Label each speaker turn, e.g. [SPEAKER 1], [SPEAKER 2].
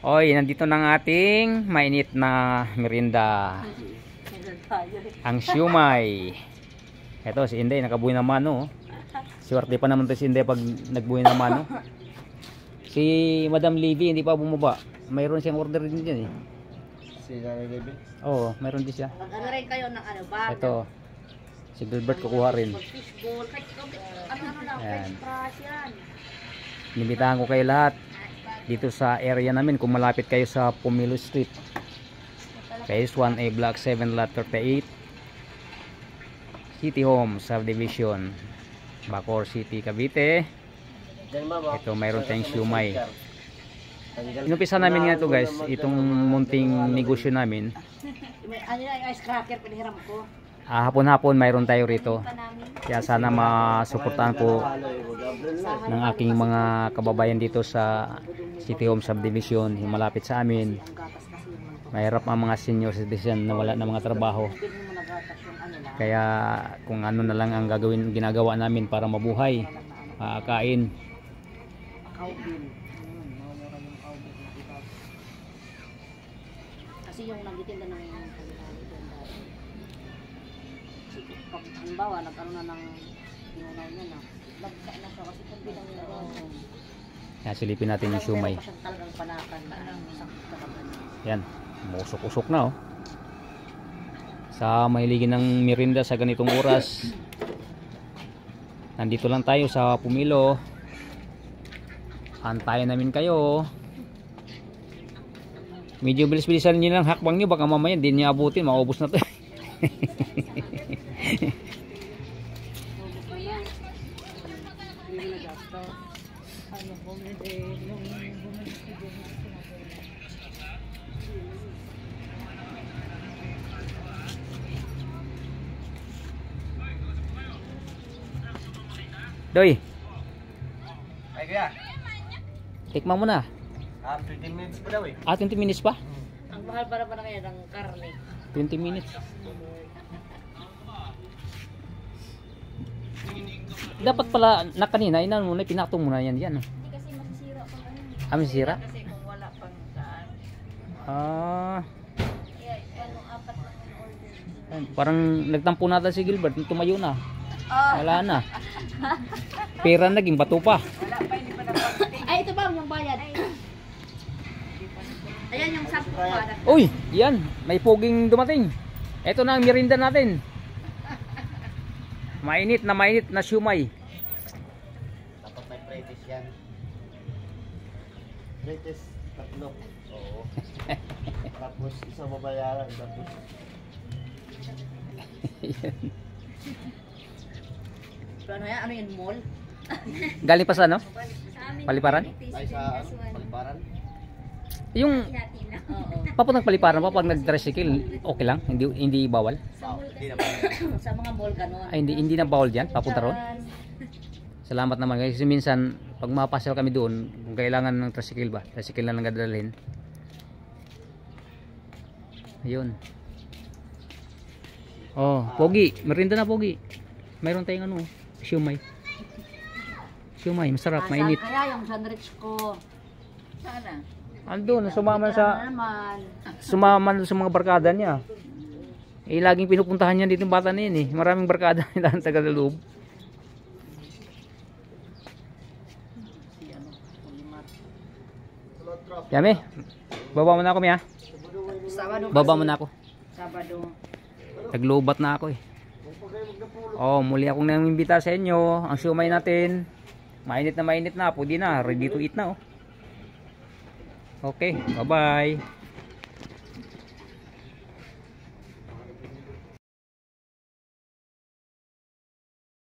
[SPEAKER 1] Oy, nandito na ang ating mainit na merienda. Ang siumay. Ito si Inday nakabuhay naman no. Swerte pa naman 'to si Inday pag nagbuhay naman no. Si Madam Levy hindi pa bumaba. Mayroon siyang order din diyan eh.
[SPEAKER 2] Si Nanay Levy?
[SPEAKER 1] Oo, mayroon din siya.
[SPEAKER 3] Ano rin kayo ng ano ba?
[SPEAKER 1] Ito. Si Gilbert kukuha rin.
[SPEAKER 3] Fishball, ano lang,
[SPEAKER 1] Ayan.
[SPEAKER 3] fresh fries yan.
[SPEAKER 1] Inimbitahan ko kayo lahat dito sa area namin kung malapit kayo sa Pomelo Street. Phase 1A Block 7 Lot 38. City Home Subdivision, Bacoor City, Cavite. Ito mayroon tayong siumay. Inumpisa namin nga ito guys, itong munting negosyo namin.
[SPEAKER 3] Ano yung ice cracker pinahiram ko?
[SPEAKER 1] Hapon-hapon mayroon tayo rito. Kaya sana masuportahan po ng aking mga kababayan dito sa City Home Subdivision, yung malapit sa amin. Mahirap ang mga senior citizen na wala na mga trabaho. Kaya kung ano na lang ang ginagawa namin para mabuhay, kain.
[SPEAKER 3] Kasi yung nagtitinda ng pag halimbawa nagkaroon na ng inunaw niya na lagka na siya kasi pag bilang nila
[SPEAKER 1] Kaya silipin natin yung siumay.
[SPEAKER 3] talagang panakan na sakit talaga.
[SPEAKER 1] Yan, musok-usok na oh. Sa mahiligin ng merienda sa ganitong oras, nandito lang tayo sa Pomelo. Antayin namin kayo. Medyo bilis-bilisan nyo lang hakbang nyo, baka mamaya hindi nyo abutin, maubos na to. Doy,
[SPEAKER 2] Ay kaya?
[SPEAKER 1] tikman mo na.
[SPEAKER 2] 20 minutes pa daw eh.
[SPEAKER 1] 20 minutes pa?
[SPEAKER 3] Ang mahal para pa ngayon ng karne.
[SPEAKER 1] 20 minutes. Dapat pala na kanina, inan mo na, pinatong mo na yan. Yan.
[SPEAKER 3] Hindi kasi masisira pag ano.
[SPEAKER 1] Masisira?
[SPEAKER 3] Kasi kung wala pang saan. Ano, apat lang yung order.
[SPEAKER 1] Parang nagtampo nata si Gilbert, tumayo na. Wala na. Pera naging bato pa.
[SPEAKER 3] Ay, ito ba yung bayad? Ayan yung 10 pa.
[SPEAKER 1] Uy, yan, may poging dumating. Ito na ang merienda natin. Mainit na siumay.
[SPEAKER 2] Dapat may pretis yan. Pretis, tatlo. Oo. Tapos isang mabayaran. Tapos
[SPEAKER 3] Ano yan? Ano yun? Mall?
[SPEAKER 1] Galing pa sa ano? Paliparan?
[SPEAKER 2] tayo sa paliparan.
[SPEAKER 1] Yung
[SPEAKER 3] Oo.
[SPEAKER 1] papuntang Paliparan pa pag nag-tricycle, okay lang, hindi bawal.
[SPEAKER 2] Hindi na ba?
[SPEAKER 3] Sa mga mall gano'n.
[SPEAKER 1] Ay, hindi na bawal diyan, papunta ron. Salamat naman kasi minsan pag mapasyal kami doon, kung kailangan ng tricycle ba, tricycle na lang dadalhin. Ayun. Oh, pogi, merinda na pogi. Mayroon tayong ano, siumay. Siumay, masarap, mainit.
[SPEAKER 3] Kaya yung sandwich ko. Sana.
[SPEAKER 1] Andun, sumama
[SPEAKER 3] naman.
[SPEAKER 1] sa mga barkada niya. Eh, laging pinupuntahan niya dito yung bata na yun eh. Maraming barkada nila ang taga-loob. Yami, baba mo na ako, Mia.
[SPEAKER 3] Sabado.
[SPEAKER 1] Baba mo na ako.
[SPEAKER 3] Sabado.
[SPEAKER 1] Naglobat na ako eh. Oh, muli akong nang-imbita sa inyo. Ang siumay natin. Mainit na, pwede na. Ready to eat na oh. Okay, bye-bye.